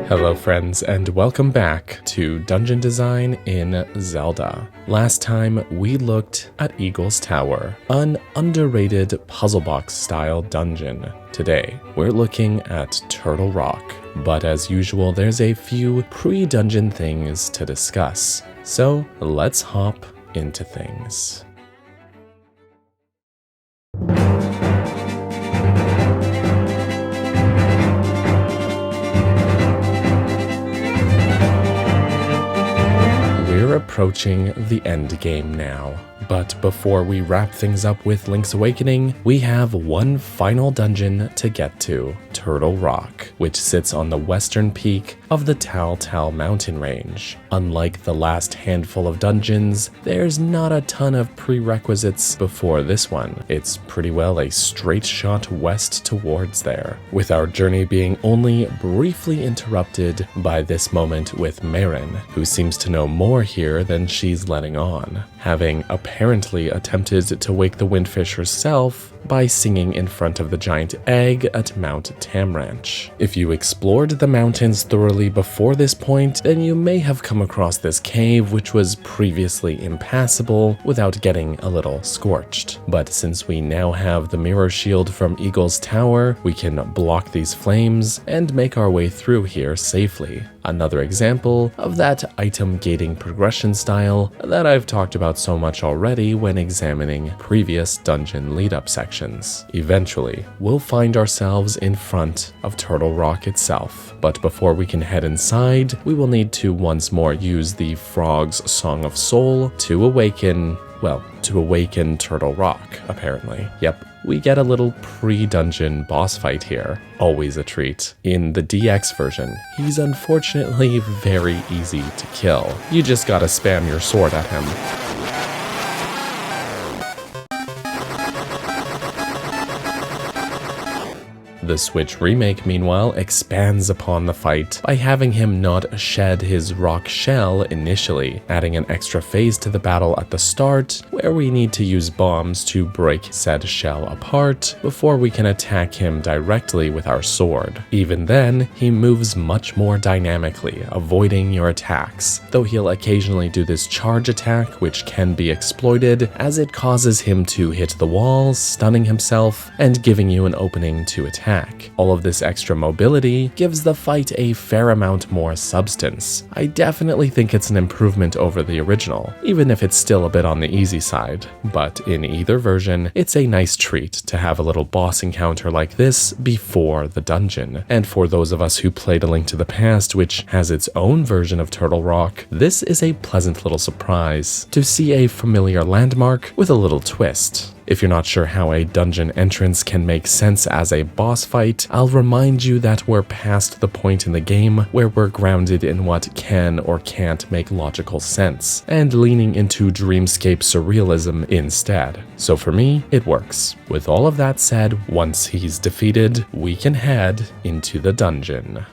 Hello friends, and welcome back to Dungeon Design in Zelda. Last time we looked at Eagle's Tower, an underrated puzzle box style dungeon. Today we're looking at Turtle Rock, but as usual there's a few pre-dungeon things to discuss. So let's hop into things. We're approaching the end game now, but before we wrap things up with Link's Awakening, we have one final dungeon to get to, Turtle Rock, which sits on the western peak of the Tal Tal mountain range. Unlike the last handful of dungeons, there's not a ton of prerequisites before this one. It's pretty well a straight shot west towards there, with our journey being only briefly interrupted by this moment with Marin, who seems to know more here than she's letting on, having apparently attempted to wake the Windfish herself by singing in front of the giant egg at Mount Tamranch. If you explored the mountains thoroughly before this point, then you may have come across this cave which was previously impassable without getting a little scorched. But since we now have the mirror shield from Eagle's Tower, we can block these flames and make our way through here safely. Another example of that item gating progression style that I've talked about so much already when examining previous dungeon lead-up sections. Eventually, we'll find ourselves in front of Turtle Rock itself, but before we can head inside, we will need to once more use the Frog's Song of Soul to awaken Turtle Rock, apparently. Yep. We get a little pre-dungeon boss fight here. Always a treat. In the DX version, he's unfortunately very easy to kill. You just gotta spam your sword at him. The Switch remake, meanwhile, expands upon the fight by having him not shed his rock shell initially, adding an extra phase to the battle at the start, where we need to use bombs to break said shell apart before we can attack him directly with our sword. Even then, he moves much more dynamically, avoiding your attacks, though he'll occasionally do this charge attack, which can be exploited as it causes him to hit the walls, stunning himself, and giving you an opening to attack. All of this extra mobility gives the fight a fair amount more substance. I definitely think it's an improvement over the original, even if it's still a bit on the easy side. But in either version, it's a nice treat to have a little boss encounter like this before the dungeon. And for those of us who played A Link to the Past, which has its own version of Turtle Rock, this is a pleasant little surprise to see a familiar landmark with a little twist. If you're not sure how a dungeon entrance can make sense as a boss fight, I'll remind you that we're past the point in the game where we're grounded in what can or can't make logical sense, and leaning into dreamscape surrealism instead. So for me, it works. With all of that said, once he's defeated, we can head into the dungeon.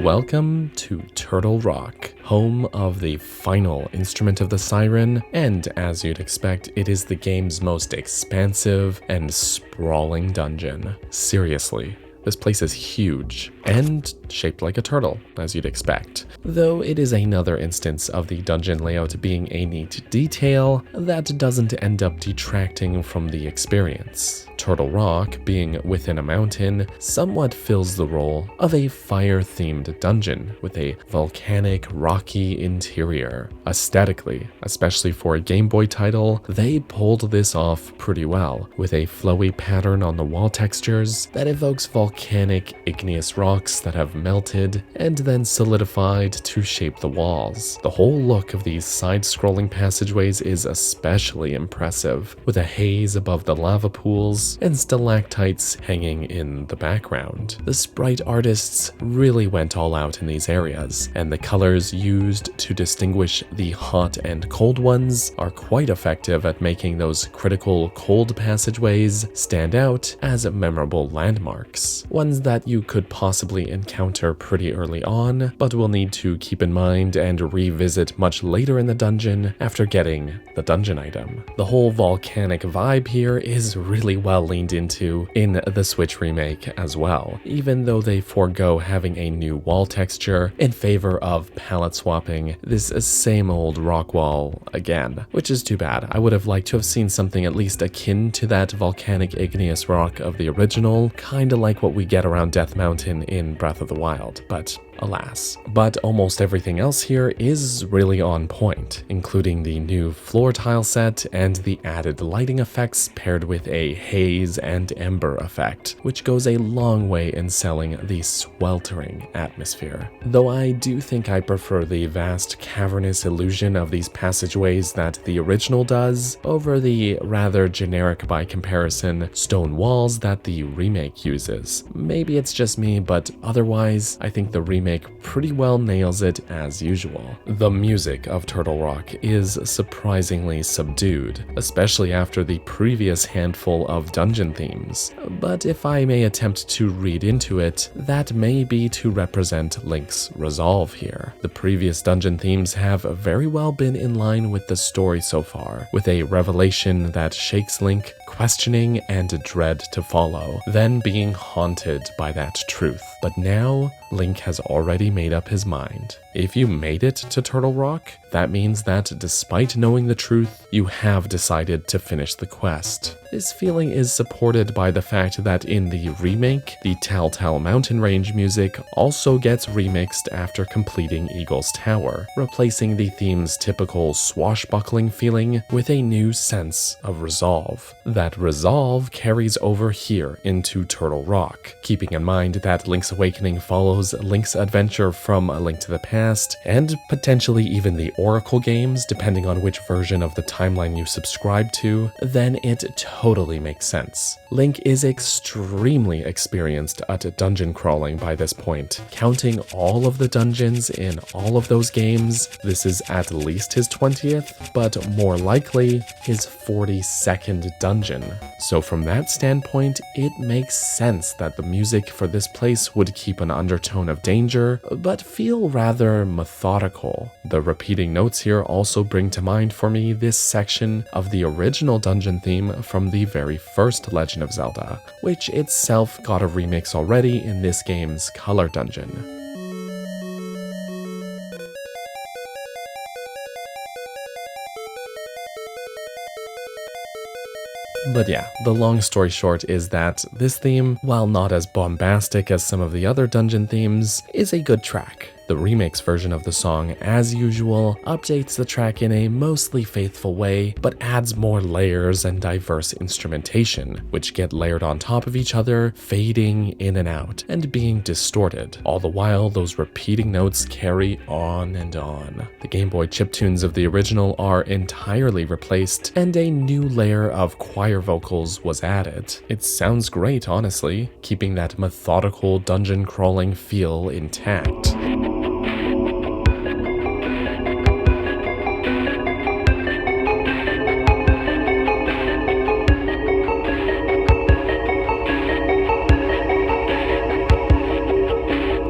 Welcome to Turtle Rock, home of the final instrument of the siren, and as you'd expect, it is the game's most expansive and sprawling dungeon. Seriously, this place is huge, and shaped like a turtle, as you'd expect. Though it is another instance of the dungeon layout being a neat detail that doesn't end up detracting from the experience. Turtle Rock, being within a mountain, somewhat fills the role of a fire-themed dungeon with a volcanic, rocky interior. Aesthetically, especially for a Game Boy title, they pulled this off pretty well, with a flowy pattern on the wall textures that evokes volcanic, igneous rocks that have melted and then solidified to shape the walls. The whole look of these side-scrolling passageways is especially impressive, with a haze above the lava pools and stalactites hanging in the background. The sprite artists really went all out in these areas, and the colors used to distinguish the hot and cold ones are quite effective at making those critical cold passageways stand out as memorable landmarks. enemies, ones that you could possibly encounter pretty early on, but will need to keep in mind and revisit much later in the dungeon after getting the dungeon item. The whole volcanic vibe here is really well leaned into in the Switch remake as well, even though they forego having a new wall texture in favor of palette swapping this same old rock wall again, which is too bad. I would have liked to have seen something at least akin to that volcanic igneous rock of the original, kinda like what we get around Death Mountain in Breath of the Wild, but alas. But almost everything else here is really on point, including the new floor tile set and the added lighting effects paired with a haze and ember effect, which goes a long way in selling the sweltering atmosphere. Though I do think I prefer the vast cavernous illusion of these passageways that the original does over the rather generic by comparison stone walls that the remake uses. Maybe it's just me, but otherwise I think the remake pretty well nails it as usual. The music of Turtle Rock is surprisingly subdued, especially after the previous handful of dungeon themes. But if I may attempt to read into it, that may be to represent Link's resolve here. The previous dungeon themes have very well been in line with the story so far, with a revelation that shakes Link, questioning and dread to follow, then being haunted by that truth. But now, Link has already made up his mind. If you made it to Turtle Rock, that means that despite knowing the truth, you have decided to finish the quest. This feeling is supported by the fact that in the remake, the Telltale Mountain Range music also gets remixed after completing Eagle's Tower, replacing the theme's typical swashbuckling feeling with a new sense of resolve. That resolve carries over here into Turtle Rock, keeping in mind that Link's Awakening follows Link's adventure from A Link to the Past, and potentially even the Oracle games, depending on which version of the timeline you subscribe to, then it totally makes sense. Link is extremely experienced at dungeon crawling by this point. Counting all of the dungeons in all of those games, this is at least his 20th, but more likely his 42nd dungeon. So from that standpoint, it makes sense that the music for this place would keep an undertone of danger, but feel rather methodical. The repeating notes here also bring to mind for me this section of the original dungeon theme from the very first Legend of Zelda, which itself got a remix already in this game's Color Dungeon. But yeah, the long story short is that this theme, while not as bombastic as some of the other dungeon themes, is a good track. The remix version of the song, as usual, updates the track in a mostly faithful way, but adds more layers and diverse instrumentation, which get layered on top of each other, fading in and out, and being distorted. All the while, those repeating notes carry on and on. The Game Boy chiptunes of the original are entirely replaced, and a new layer of choir vocals was added. It sounds great, honestly, keeping that methodical dungeon crawling feel intact.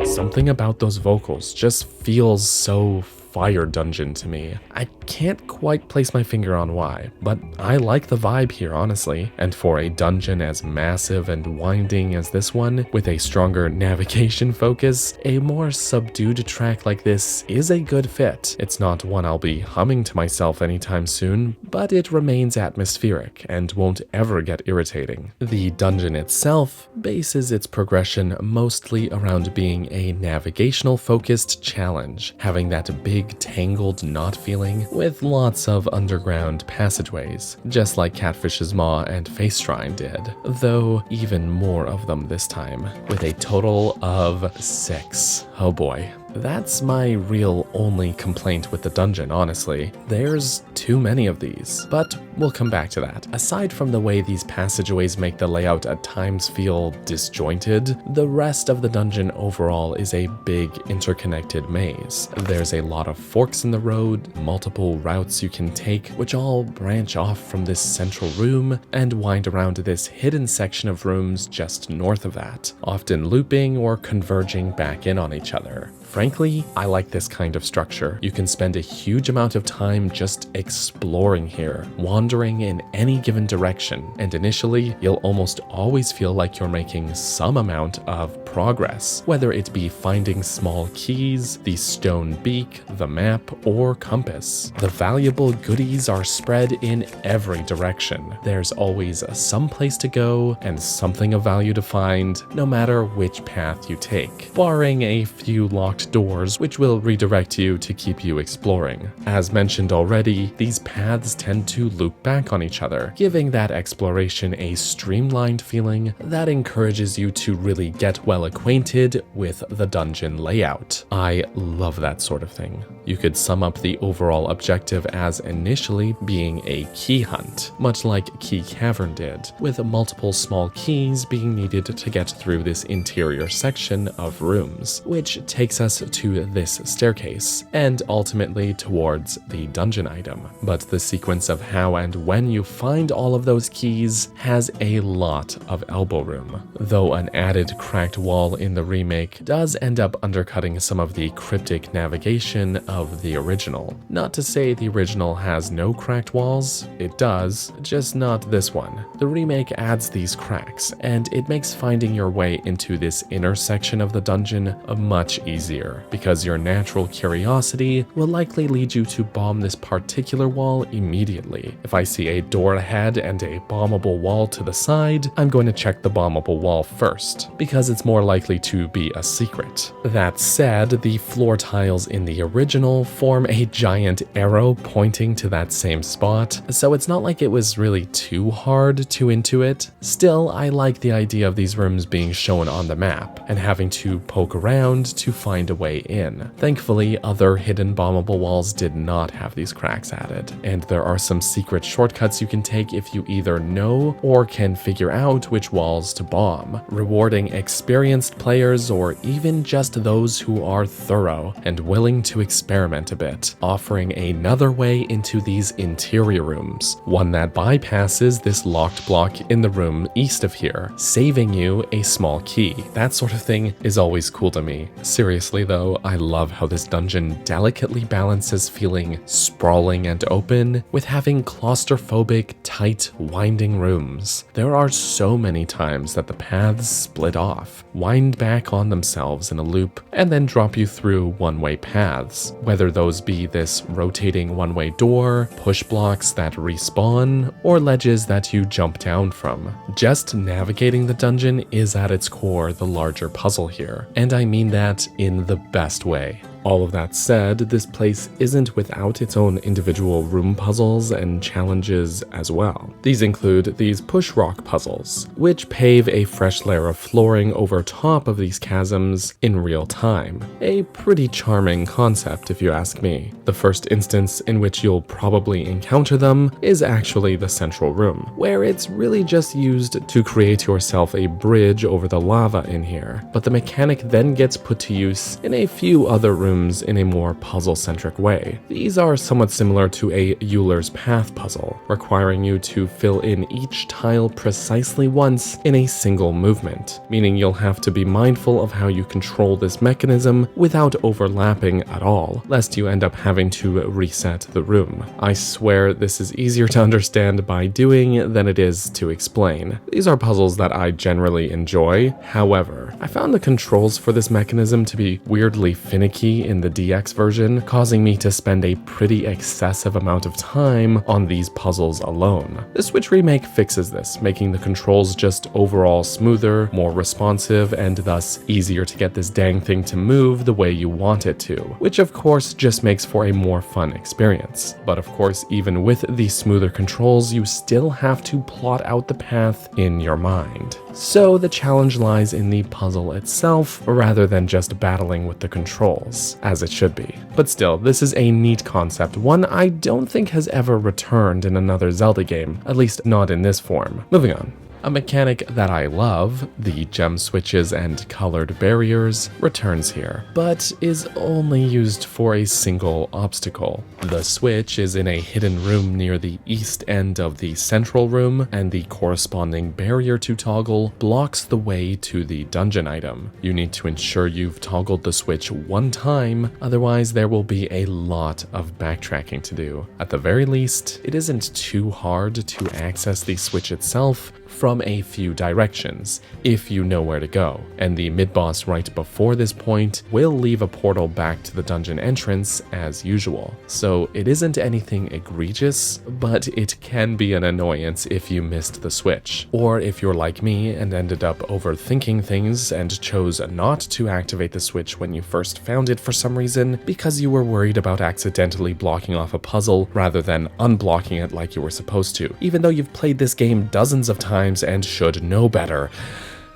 Something about those vocals just feels so Fire Dungeon to me. I can't quite place my finger on why, but I like the vibe here, honestly. And for a dungeon as massive and winding as this one, with a stronger navigation focus, a more subdued track like this is a good fit. It's not one I'll be humming to myself anytime soon, but it remains atmospheric and won't ever get irritating. The dungeon itself bases its progression mostly around being a navigational focused challenge, having that big tangled knot feeling with lots of underground passageways, just like Catfish's Maw and Face Shrine did, though even more of them this time, with a total of 6. Oh boy. That's my real only complaint with the dungeon, honestly. There's too many of these, but we'll come back to that. Aside from the way these passageways make the layout at times feel disjointed, the rest of the dungeon overall is a big interconnected maze. There's a lot of forks in the road, multiple routes you can take, which all branch off from this central room and wind around this hidden section of rooms just north of that, often looping or converging back in on each other. Frankly, I like this kind of structure. You can spend a huge amount of time just exploring here, wandering in any given direction, and initially, you'll almost always feel like you're making some amount of progress, whether it be finding small keys, the stone beak, the map, or compass. The valuable goodies are spread in every direction. There's always some place to go and something of value to find, no matter which path you take, barring a few locked doors which will redirect you to keep you exploring. As mentioned already, these paths tend to loop back on each other, giving that exploration a streamlined feeling that encourages you to really get well acquainted with the dungeon layout. I love that sort of thing. You could sum up the overall objective as initially being a key hunt, much like Key Cavern did, with multiple small keys being needed to get through this interior section of rooms, which takes us to this staircase, and ultimately towards the dungeon item. But the sequence of how and when you find all of those keys has a lot of elbow room, though an added cracked wall in the remake does end up undercutting some of the cryptic navigation of the original. Not to say the original has no cracked walls, it does, just not this one. The remake adds these cracks, and it makes finding your way into this inner section of the dungeon much easier, because your natural curiosity will likely lead you to bomb this particular wall immediately. If I see a door ahead and a bombable wall to the side, I'm going to check the bombable wall first, because it's more likely to be a secret. That said, the floor tiles in the original form a giant arrow pointing to that same spot, so it's not like it was really too hard to intuit. Still, I like the idea of these rooms being shown on the map, and having to poke around to find a way in. Thankfully, other hidden bombable walls did not have these cracks added, and there are some secret shortcuts you can take if you either know or can figure out which walls to bomb, rewarding experienced players or even just those who are thorough and willing to experiment a bit, offering another way into these interior rooms, one that bypasses this locked block in the room east of here, saving you a small key. That sort of thing is always cool to me. Seriously though, I love how this dungeon delicately balances feeling sprawling and open with having claustrophobic, tight, winding rooms. There are so many times that the paths split off, wind back on themselves in a loop, and then drop you through one-way paths, whether those be this rotating one-way door, push blocks that respawn, or ledges that you jump down from. Just navigating the dungeon is at its core the larger puzzle here, and I mean that in the best way. All of that said, this place isn't without its own individual room puzzles and challenges as well. These include these push rock puzzles, which pave a fresh layer of flooring over top of these chasms in real time. A pretty charming concept if you ask me. The first instance in which you'll probably encounter them is actually the central room, where it's really just used to create yourself a bridge over the lava in here, but the mechanic then gets put to use in a few other rooms in a more puzzle-centric way. These are somewhat similar to a Euler's Path puzzle, requiring you to fill in each tile precisely once in a single movement, meaning you'll have to be mindful of how you control this mechanism without overlapping at all, lest you end up having to reset the room. I swear this is easier to understand by doing than it is to explain. These are puzzles that I generally enjoy. However, I found the controls for this mechanism to be weirdly finicky difficulty in the DX version, causing me to spend a pretty excessive amount of time on these puzzles alone. The Switch remake fixes this, making the controls just overall smoother, more responsive, and thus easier to get this dang thing to move the way you want it to, which of course just makes for a more fun experience. But of course, even with the smoother controls, you still have to plot out the path in your mind. So the challenge lies in the puzzle itself, rather than just battling with the controls, as it should be. But still, this is a neat concept, one I don't think has ever returned in another Zelda game, at least not in this form. Moving on. A mechanic that I love, the gem switches and colored barriers, returns here, but is only used for a single obstacle. The switch is in a hidden room near the east end of the central room, and the corresponding barrier to toggle blocks the way to the dungeon item. You need to ensure you've toggled the switch one time, otherwise there will be a lot of backtracking to do. At the very least, it isn't too hard to access the switch itself from a few directions, if you know where to go, and the mid-boss right before this point will leave a portal back to the dungeon entrance as usual. So it isn't anything egregious, but it can be an annoyance if you missed the switch, or if you're like me and ended up overthinking things and chose not to activate the switch when you first found it for some reason because you were worried about accidentally blocking off a puzzle rather than unblocking it like you were supposed to, even though you've played this game dozens of times and should know better.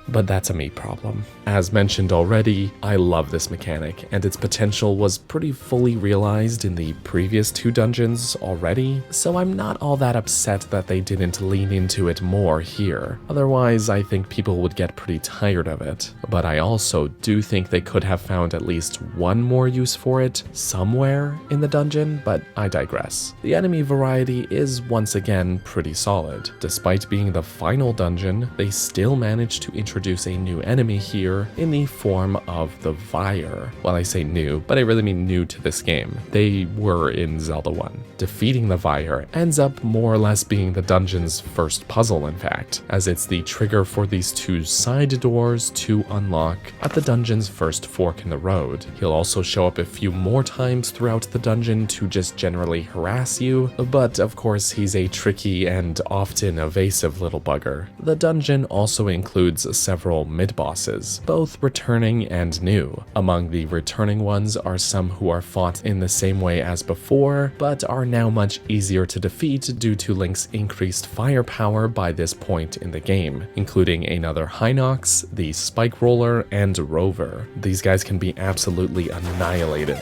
But that's a me problem. As mentioned already, I love this mechanic, and its potential was pretty fully realized in the previous two dungeons already, so I'm not all that upset that they didn't lean into it more here. Otherwise, I think people would get pretty tired of it. But I also do think they could have found at least one more use for it somewhere in the dungeon, but I digress. The enemy variety is once again pretty solid. Despite being the final dungeon, they still managed to introduce a new enemy here in the form of the Vire. Well, I say new, but I really mean new to this game. They were in Zelda 1. Defeating the Vire ends up more or less being the dungeon's first puzzle, in fact, as it's the trigger for these two side doors to unlock at the dungeon's first fork in the road. He'll also show up a few more times throughout the dungeon to just generally harass you, but of course he's a tricky and often evasive little bugger. The dungeon also includes several mid-bosses, both returning and new. Among the returning ones are some who are fought in the same way as before, but are now much easier to defeat due to Link's increased firepower by this point in the game, including another Hinox, the Spike Roller, and Rover. These guys can be absolutely annihilated.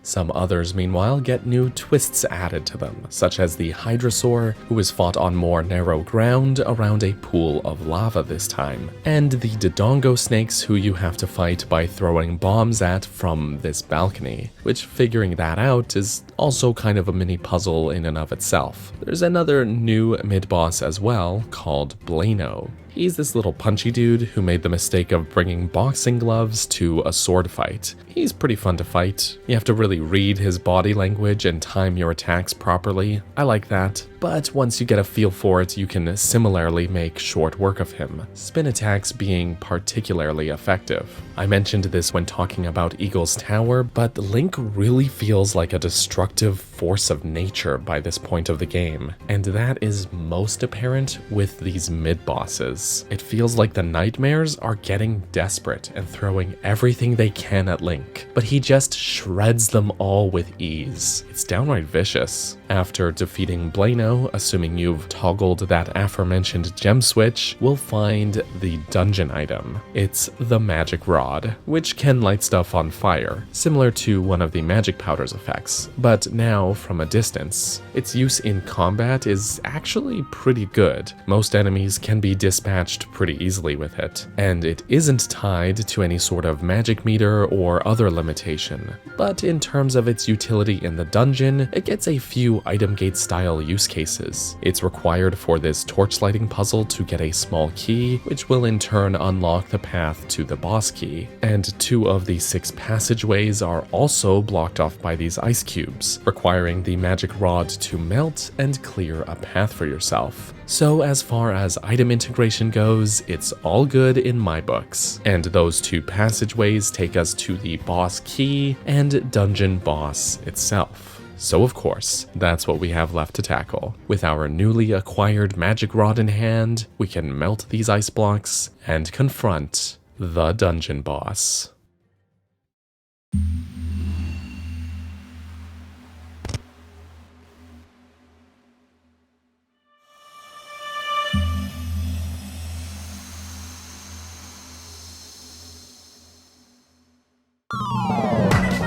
Some others, meanwhile, get new twists added to them, such as the Hydrasaur, who is fought on more narrow ground around a pool of lava this time, and the Dodongo snakes, who you have to fight by throwing bombs at from this balcony, which, figuring that out, is also kind of a mini puzzle in and of itself. There's another new mid-boss as well, called Blano. He's this little punchy dude who made the mistake of bringing boxing gloves to a sword fight. He's pretty fun to fight. You have to really read his body language and time your attacks properly. I like that. But once you get a feel for it, you can similarly make short work of him, spin attacks being particularly effective. I mentioned this when talking about Eagle's Tower, but Link really feels like a destructive force of nature by this point of the game, and that is most apparent with these mid-bosses. It feels like the nightmares are getting desperate and throwing everything they can at Link, but he just shreds them all with ease. It's downright vicious. After defeating Blano, assuming you've toggled that aforementioned gem switch, we'll find the dungeon item. It's the magic rod, which can light stuff on fire, similar to one of the magic powder's effects. But now now from a distance. Its use in combat is actually pretty good. Most enemies can be dispatched pretty easily with it, and it isn't tied to any sort of magic meter or other limitation. But in terms of its utility in the dungeon, it gets a few item gate style use cases. It's required for this torch lighting puzzle to get a small key, which will in turn unlock the path to the boss key. And 2 of the 6 passageways are also blocked off by these ice cubes, requiring the magic rod to melt and clear a path for yourself. So as far as item integration goes, it's all good in my books. And those 2 passageways take us to the boss key and dungeon boss itself. So of course, that's what we have left to tackle. With our newly acquired magic rod in hand, we can melt these ice blocks and confront the dungeon boss.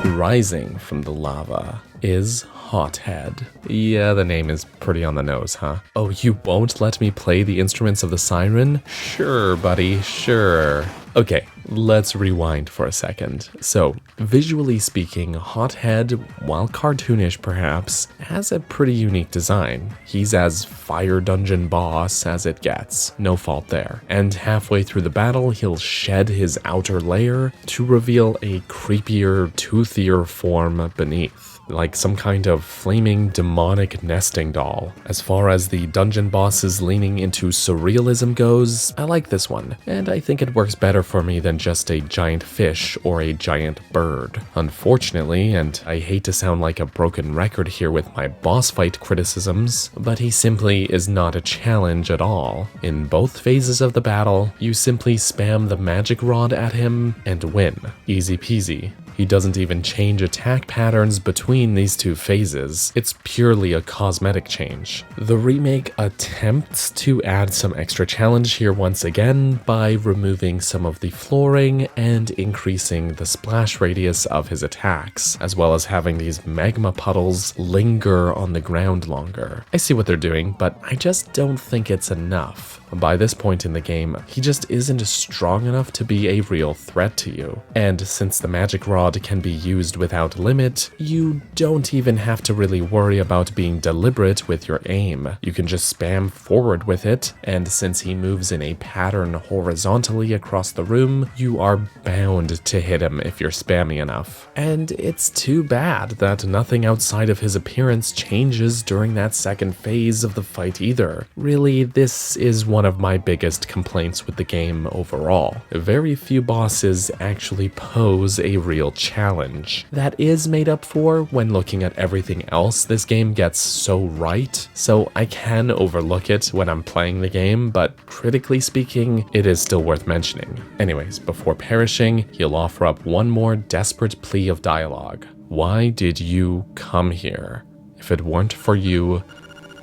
Rising from the lava is Hothead. Yeah, the name is pretty on the nose, huh? Oh, you won't let me play the instruments of the siren? Sure, buddy, sure. Okay, let's rewind for a second. So, visually speaking, Hothead, while cartoonish perhaps, has a pretty unique design. He's as fire dungeon boss as it gets, no fault there. And halfway through the battle, he'll shed his outer layer to reveal a creepier, toothier form beneath, like some kind of flaming demonic nesting doll. As far as the dungeon boss's leaning into surrealism goes, I like this one, and I think it works better for me than just a giant fish or a giant bird. Unfortunately, and I hate to sound like a broken record here with my boss fight criticisms, but he simply is not a challenge at all. In both phases of the battle, you simply spam the magic rod at him and win. Easy peasy. He doesn't even change attack patterns between these 2 phases. It's purely a cosmetic change. The remake attempts to add some extra challenge here once again by removing some of the flooring and increasing the splash radius of his attacks, as well as having these magma puddles linger on the ground longer. I see what they're doing, but I just don't think it's enough. By this point in the game, he just isn't strong enough to be a real threat to you. And since the magic rod can be used without limit, you don't even have to really worry about being deliberate with your aim. You can just spam forward with it, and since he moves in a pattern horizontally across the room, you are bound to hit him if you're spammy enough. And it's too bad that nothing outside of his appearance changes during that second phase of the fight either. Really, this is one of my biggest complaints with the game overall. Very few bosses actually pose a real challenge. That is made up for when looking at everything else this game gets so right, so I can overlook it when I'm playing the game, but critically speaking, it is still worth mentioning. Anyways, before perishing, he'll offer up one more desperate plea of dialogue. Why did you come here? If it weren't for you,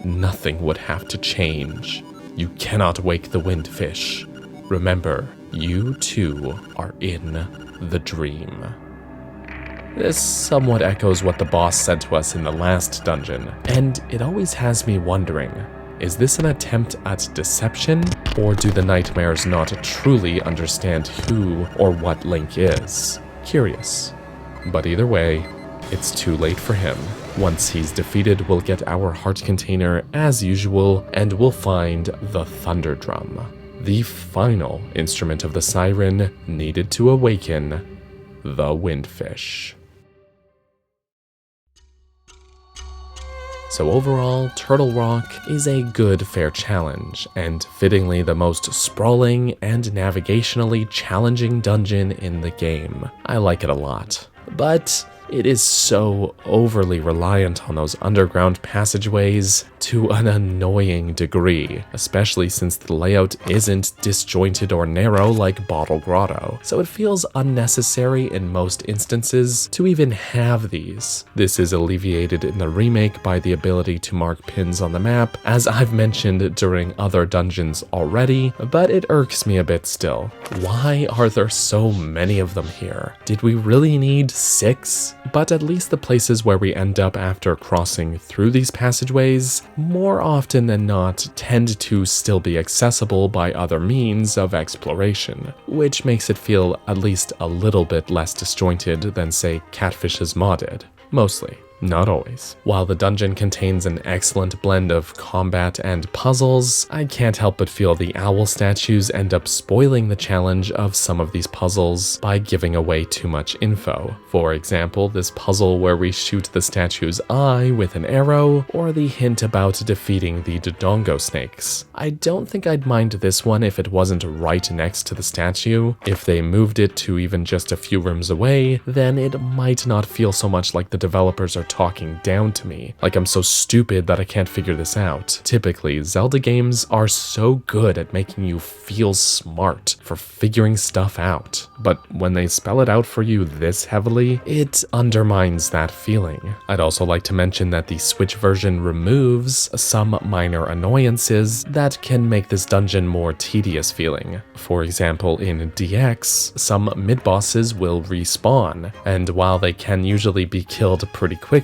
nothing would have to change. You cannot wake the windfish. Remember, you too are in the dream. This somewhat echoes what the boss said to us in the last dungeon, and it always has me wondering, is this an attempt at deception, or do the nightmares not truly understand who or what Link is? Curious. But either way, it's too late for him. Once he's defeated, we'll get our heart container as usual, and we'll find the Thunder Drum, the final instrument of the siren needed to awaken the Windfish. So overall, Turtle Rock is a good fair challenge, and fittingly the most sprawling and navigationally challenging dungeon in the game. I like it a lot. But it is so overly reliant on those underground passageways to an annoying degree, especially since the layout isn't disjointed or narrow like Bottle Grotto, so it feels unnecessary in most instances to even have these. This is alleviated in the remake by the ability to mark pins on the map, as I've mentioned during other dungeons already, but it irks me a bit still. Why are there so many of them here? Did we really need 6? but at least the places where we end up after crossing through these passageways, more often than not, tend to still be accessible by other means of exploration, which makes it feel at least a little bit less disjointed than, say, Catfish is modded. Mostly. Not always. While the dungeon contains an excellent blend of combat and puzzles, I can't help but feel the owl statues end up spoiling the challenge of some of these puzzles by giving away too much info. For example, this puzzle where we shoot the statue's eye with an arrow, or the hint about defeating the Dodongo snakes. I don't think I'd mind this one if it wasn't right next to the statue. If they moved it to even just a few rooms away, then it might not feel so much like the developers are talking down to me, like I'm so stupid that I can't figure this out. Typically, Zelda games are so good at making you feel smart for figuring stuff out, but when they spell it out for you this heavily, it undermines that feeling. I'd also like to mention that the Switch version removes some minor annoyances that can make this dungeon more tedious feeling. For example, in DX, some mid-bosses will respawn, and while they can usually be killed pretty quickly,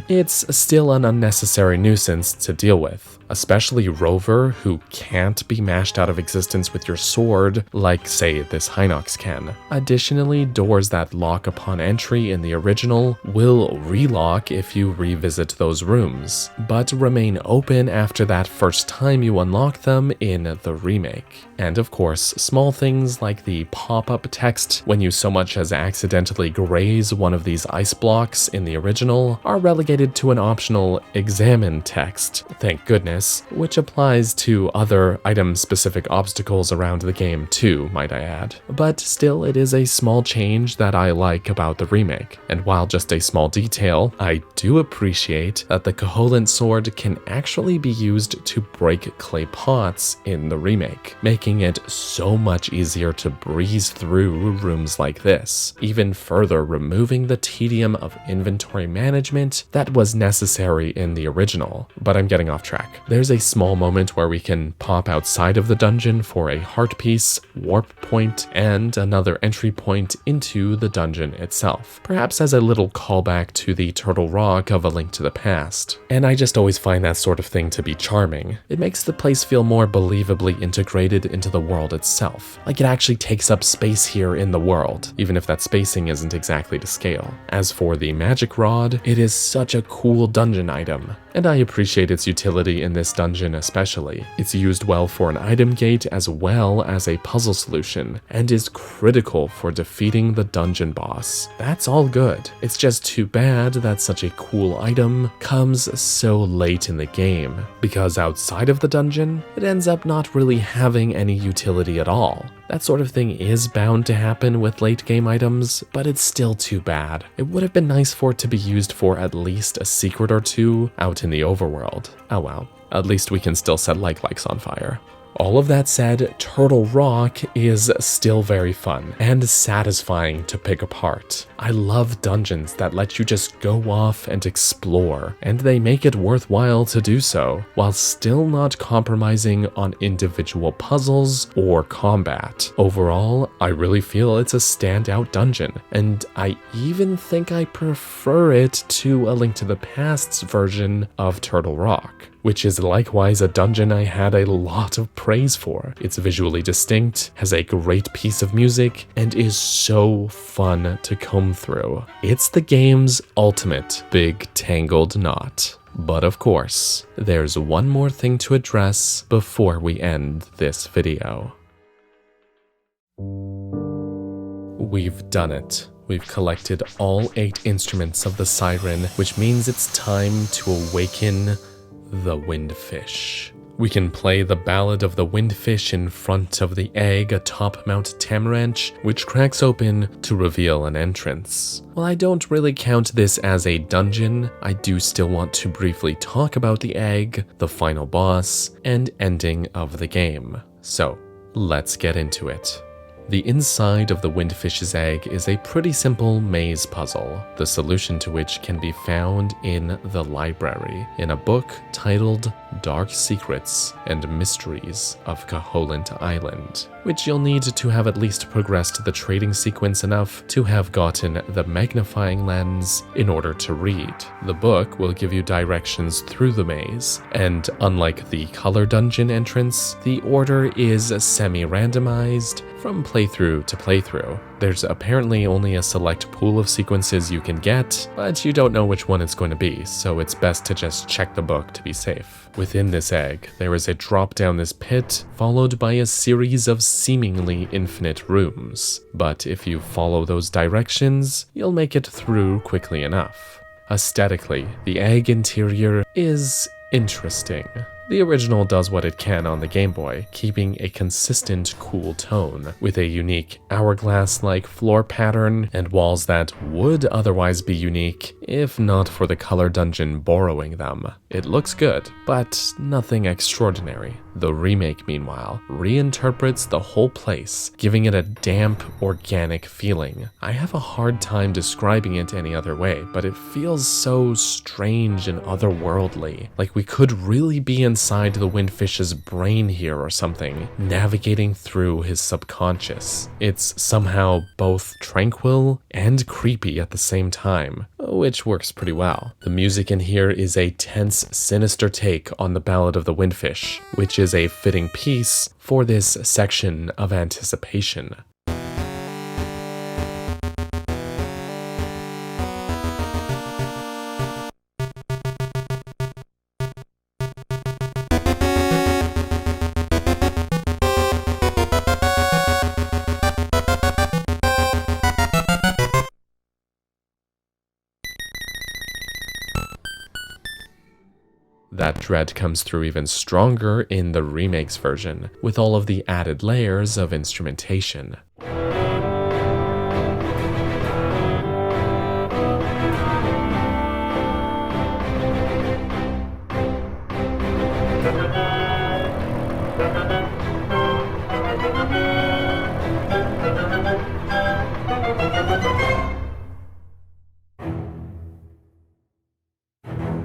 it's still an unnecessary nuisance to deal with, especially Rover, who can't be mashed out of existence with your sword like, say, this Hinox can. Additionally, doors that lock upon entry in the original will relock if you revisit those rooms, but remain open after that first time you unlock them in the remake. And of course, small things like the pop-up text when you so much as accidentally graze one of these ice blocks in the original are relegated to an optional examine text, thank goodness, which applies to other item-specific obstacles around the game too, might I add. But still, it is a small change that I like about the remake, and while just a small detail, I do appreciate that the Koholint sword can actually be used to break clay pots in the remake, making it so much easier to breeze through rooms like this, even further removing the tedium of inventory management that was necessary in the original. But I'm getting off track. There's a small moment where we can pop outside of the dungeon for a heart piece, warp point, and another entry point into the dungeon itself, perhaps as a little callback to the Turtle Rock of A Link to the Past. And I just always find that sort of thing to be charming. It makes the place feel more believably integrated into the world itself, like it actually takes up space here in the world, even if that spacing isn't exactly to scale. As for the magic rod, it is such a cool dungeon item, and I appreciate its utility in this dungeon especially. It's used well for an item gate as well as a puzzle solution, and is critical for defeating the dungeon boss. That's all good. It's just too bad that such a cool item comes so late in the game, because outside of the dungeon, it ends up not really having any utility at all. That sort of thing is bound to happen with late game items, but it's still too bad. It would have been nice for it to be used for at least a secret or two out in the overworld. Oh well, at least we can still set likes on fire. All of that said, Turtle Rock is still very fun and satisfying to pick apart. I love dungeons that let you just go off and explore, and they make it worthwhile to do so, while still not compromising on individual puzzles or combat. Overall, I really feel it's a standout dungeon, and I even think I prefer it to A Link to the Past's version of Turtle Rock, which is likewise a dungeon I had a lot of praise for. It's visually distinct, has a great piece of music, and is so fun to comb through. It's the game's ultimate big tangled knot. But of course, there's one more thing to address before we end this video. We've done it. We've collected all 8 instruments of the siren, which means it's time to awaken the windfish. We can play the Ballad of the Windfish in front of the egg atop Mount Tamaranch, which cracks open to reveal an entrance. While I don't really count this as a dungeon, I do still want to briefly talk about the egg, the final boss, and ending of the game. So, let's get into it. The inside of the windfish's egg is a pretty simple maze puzzle, the solution to which can be found in the library, in a book titled Dark Secrets and Mysteries of Koholint Island. which you'll need to have at least progressed the trading sequence enough to have gotten the magnifying lens in order to read. The book will give you directions through the maze, and unlike the color dungeon entrance, the order is semi-randomized from playthrough to playthrough. There's apparently only a select pool of sequences you can get, but you don't know which one it's going to be, so it's best to just check the book to be safe. Within this egg, there is a drop down this pit, followed by a series of seemingly infinite rooms. But if you follow those directions, you'll make it through quickly enough. Aesthetically, the egg interior is interesting. The original does what it can on the Game Boy, keeping a consistent cool tone, with a unique hourglass-like floor pattern and walls that would otherwise be unique if not for the color dungeon borrowing them. It looks good, but nothing extraordinary. The remake, meanwhile, reinterprets the whole place, giving it a damp, organic feeling. I have a hard time describing it any other way, but it feels so strange and otherworldly, like we could really be inside the Windfish's brain here or something, navigating through his subconscious. It's somehow both tranquil and creepy at the same time, which works pretty well. The music in here is a tense, sinister take on the Ballad of the Windfish, which is a fitting piece for this section of anticipation. That dread comes through even stronger in the remake's version, with all of the added layers of instrumentation.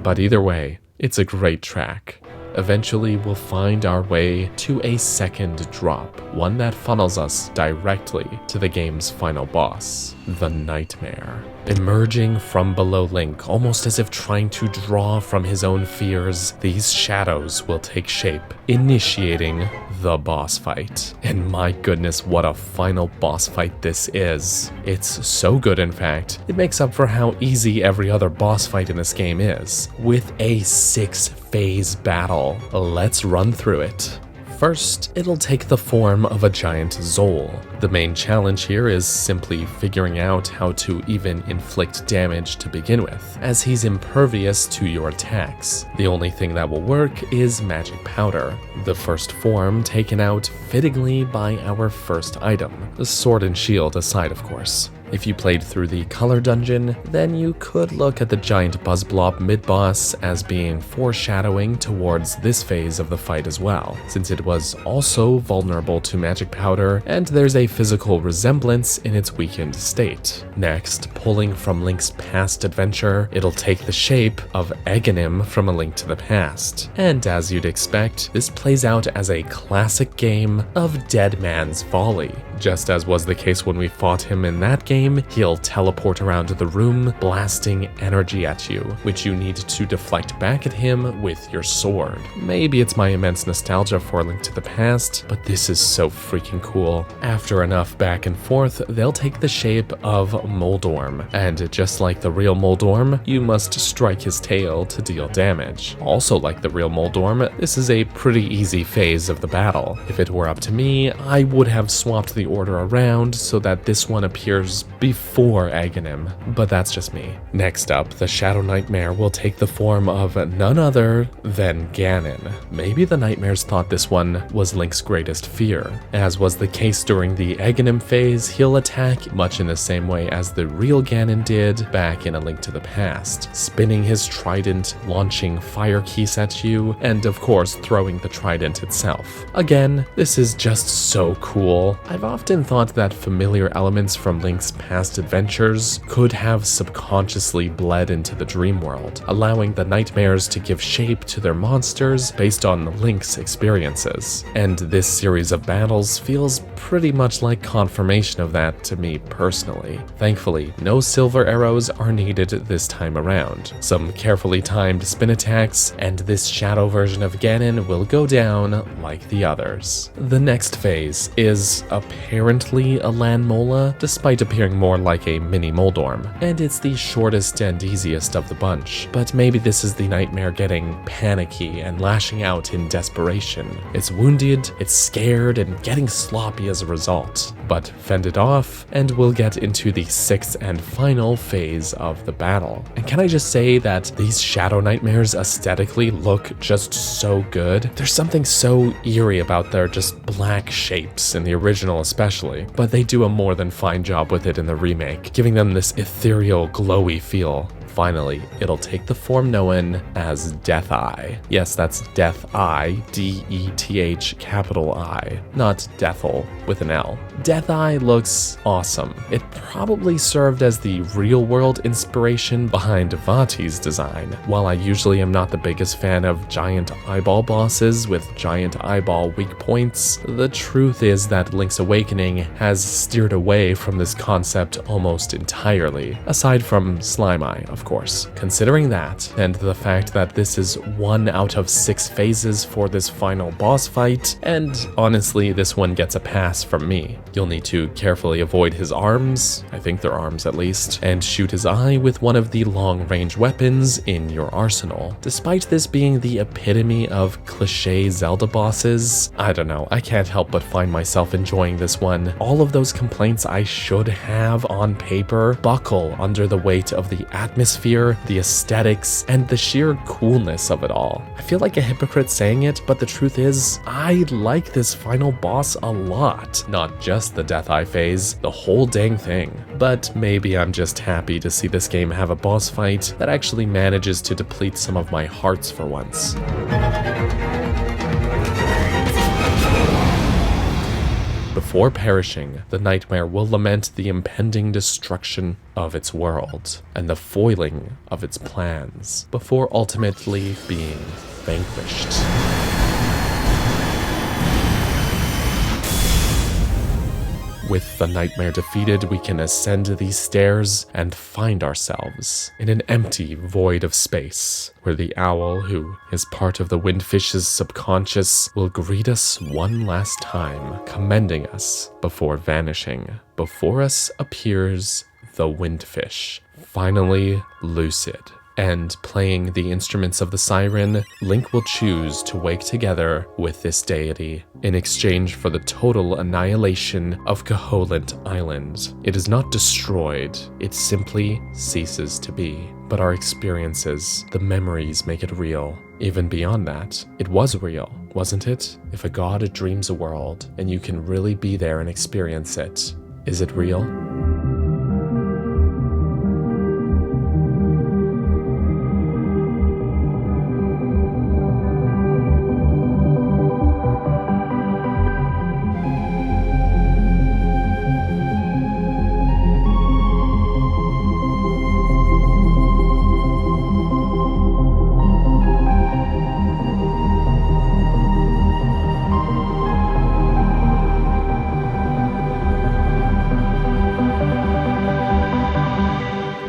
But either way, it's a great track. Eventually, we'll find our way to a second drop, one that funnels us directly to the game's final boss, the Nightmare. Emerging from below Link, almost as if trying to draw from his own fears, these shadows will take shape, initiating the boss fight. And my goodness, what a final boss fight this is. It's so good, in fact, it makes up for how easy every other boss fight in this game is, with a 6-phase battle. Let's run through it. First, it'll take the form of a giant Zol. The main challenge here is simply figuring out how to even inflict damage to begin with, as he's impervious to your attacks. The only thing that will work is magic powder, the first form taken out fittingly by our first item, the sword and shield aside, of course. If you played through the color dungeon, then you could look at the giant buzzblob mid-boss as being foreshadowing towards this phase of the fight as well, since it was also vulnerable to magic powder, and there's a physical resemblance in its weakened state. Next, pulling from Link's past adventure, it'll take the shape of Aghanim from A Link to the Past. And as you'd expect, this plays out as a classic game of Dead Man's Folly. Just as was the case when we fought him in that game, he'll teleport around the room, blasting energy at you, which you need to deflect back at him with your sword. Maybe it's my immense nostalgia for A Link to the Past, but this is so freaking cool. After enough back and forth, they'll take the shape of Moldorm, and just like the real Moldorm, you must strike his tail to deal damage. Also like the real Moldorm, this is a pretty easy phase of the battle. If it were up to me, I would have swapped the order around so that this one appears before Aghanim, but that's just me. Next up, the Shadow Nightmare will take the form of none other than Ganon. Maybe the Nightmares thought this one was Link's greatest fear. As was the case during the Aghanim phase, he'll attack much in the same way as the real Ganon did back in A Link to the Past, spinning his trident, launching fire keys at you, and of course throwing the trident itself. Again, this is just so cool. I've often often thought that familiar elements from Link's past adventures could have subconsciously bled into the dream world, allowing the nightmares to give shape to their monsters based on Link's experiences. And this series of battles feels pretty much like confirmation of that to me personally. Thankfully, no silver arrows are needed this time around. Some carefully timed spin attacks, and this shadow version of Ganon will go down like the others. The next phase is apparently a Lanmola, despite appearing more like a mini Moldorm, and it's the shortest and easiest of the bunch, but maybe this is the nightmare getting panicky and lashing out in desperation. It's wounded, it's scared, and getting sloppy as a result, but fended off, and we'll get into the sixth and final phase of the battle. And can I just say that these shadow nightmares aesthetically look just so good? There's something so eerie about their just black shapes in the original especially, but they do a more than fine job with it in the remake, giving them this ethereal, glowy feel. Finally, it'll take the form known as Death Eye. Yes, that's Death Eye, D-E-T-H capital I, not Deathel with an L. Death Eye looks awesome. It probably served as the real-world inspiration behind Vati's design. While I usually am not the biggest fan of giant eyeball bosses with giant eyeball weak points, the truth is that Link's Awakening has steered away from this concept almost entirely, aside from Slime Eye, of course. Considering that, and the fact that this is 1 out of 6 phases for this final boss fight, and honestly, this one gets a pass from me. You'll need to carefully avoid his arms, I think they're arms at least, and shoot his eye with one of the long-range weapons in your arsenal. Despite this being the epitome of cliché Zelda bosses, I don't know, I can't help but find myself enjoying this one. All of those complaints I should have on paper buckle under the weight of the atmosphere, the aesthetics, and the sheer coolness of it all. I feel like a hypocrite saying it, but the truth is, I like this final boss a lot. Not just the Death Eye phase, the whole dang thing. But maybe I'm just happy to see this game have a boss fight that actually manages to deplete some of my hearts for once. Before perishing, the nightmare will lament the impending destruction of its world and the foiling of its plans, before ultimately being vanquished. With the nightmare defeated, we can ascend these stairs and find ourselves in an empty void of space, where the owl, who is part of the windfish's subconscious, will greet us one last time, commending us before vanishing. Before us appears the windfish, finally lucid. And playing the instruments of the siren, Link will choose to wake together with this deity in exchange for the total annihilation of Koholint Island. It is not destroyed, it simply ceases to be. But our experiences, the memories make it real. Even beyond that, it was real, wasn't it? If a god dreams a world, and you can really be there and experience it, is it real?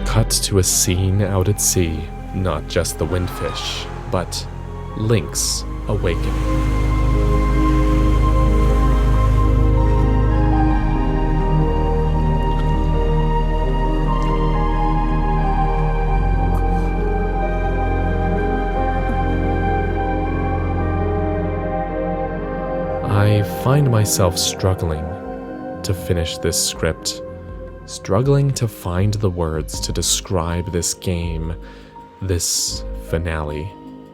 Cut to a scene out at sea, not just the windfish, but Link's Awakening. I find myself struggling to finish this script. Struggling to find the words to describe this game, this finale.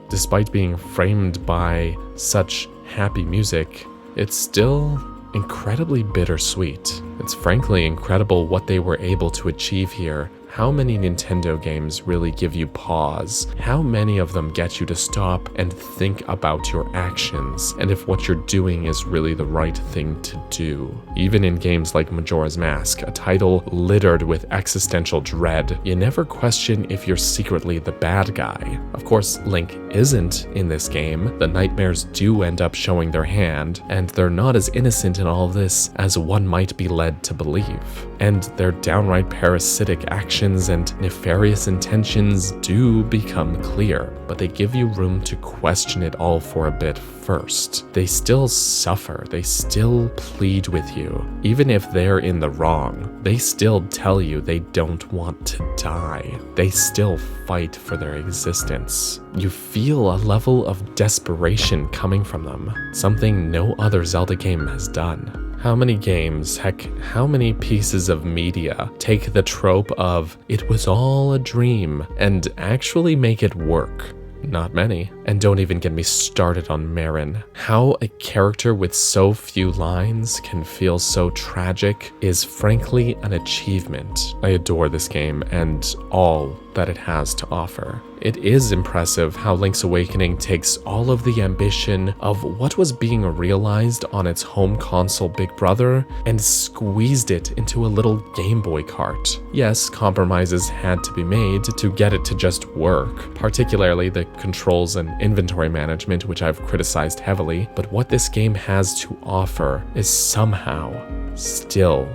Despite being framed by such happy music, it's still incredibly bittersweet. It's frankly incredible what they were able to achieve here how many Nintendo games really give you pause? How many of them get you to stop and think about your actions and if what you're doing is really the right thing to do? Even in games like Majora's Mask, a title littered with existential dread, you never question if you're secretly the bad guy. Of course, Link isn't in this game. The nightmares do end up showing their hand, and they're not as innocent in all of this as one might be led to believe. And their downright parasitic actions and nefarious intentions do become clear, but they give you room to question it all for a bit first. They still suffer, they still plead with you. Even if they're in the wrong, they still tell you they don't want to die. They still fight for their existence. You feel a level of desperation coming from them, something no other Zelda game has done. How many games, heck, how many pieces of media take the trope of "it was all a dream" and actually make it work? Not many. And don't even get me started on Marin. How a character with so few lines can feel so tragic is frankly an achievement. I adore this game and all that it has to offer. It is impressive how Link's Awakening takes all of the ambition of what was being realized on its home console Big Brother and squeezed it into a little Game Boy cart. Yes, compromises had to be made to get it to just work, particularly the controls and inventory management, which I've criticized heavily, but what this game has to offer is somehow still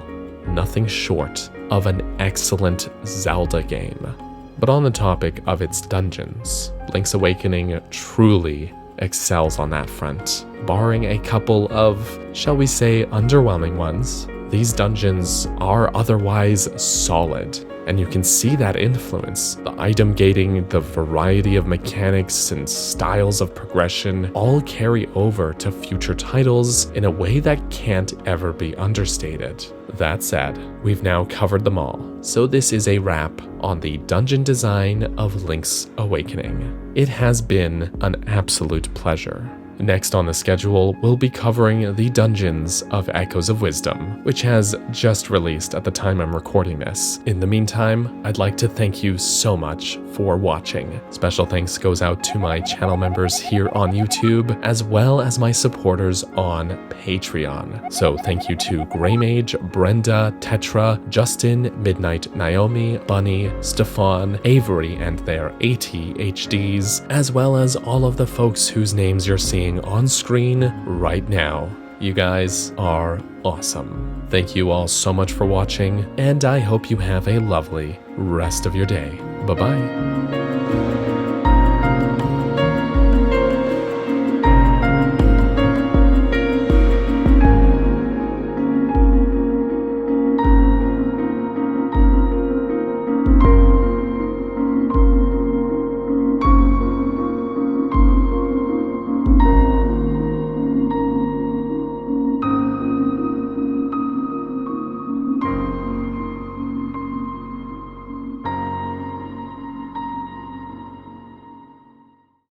nothing short of an excellent Zelda game. But on the topic of its dungeons, Link's Awakening truly excels on that front. Barring a couple of, shall we say, underwhelming ones, these dungeons are otherwise solid, and you can see that influence. The item gating, the variety of mechanics and styles of progression all carry over to future titles in a way that can't ever be understated. That said, we've now covered them all, so this is a wrap on the dungeon design of Link's Awakening. It has been an absolute pleasure. Next on the schedule, we'll be covering the Dungeons of Echoes of Wisdom, which has just released at the time I'm recording this. In the meantime, I'd like to thank you so much for watching. Special thanks goes out to my channel members here on YouTube, as well as my supporters on Patreon. So thank you to Greymage, Brenda, Tetra, Justin, Midnight Naomi, Bunny, Stefan, Avery and their ATHDs, as well as all of the folks whose names you're seeing on screen right now. You guys are awesome. Thank you all so much for watching, and I hope you have a lovely rest of your day. Bye-bye.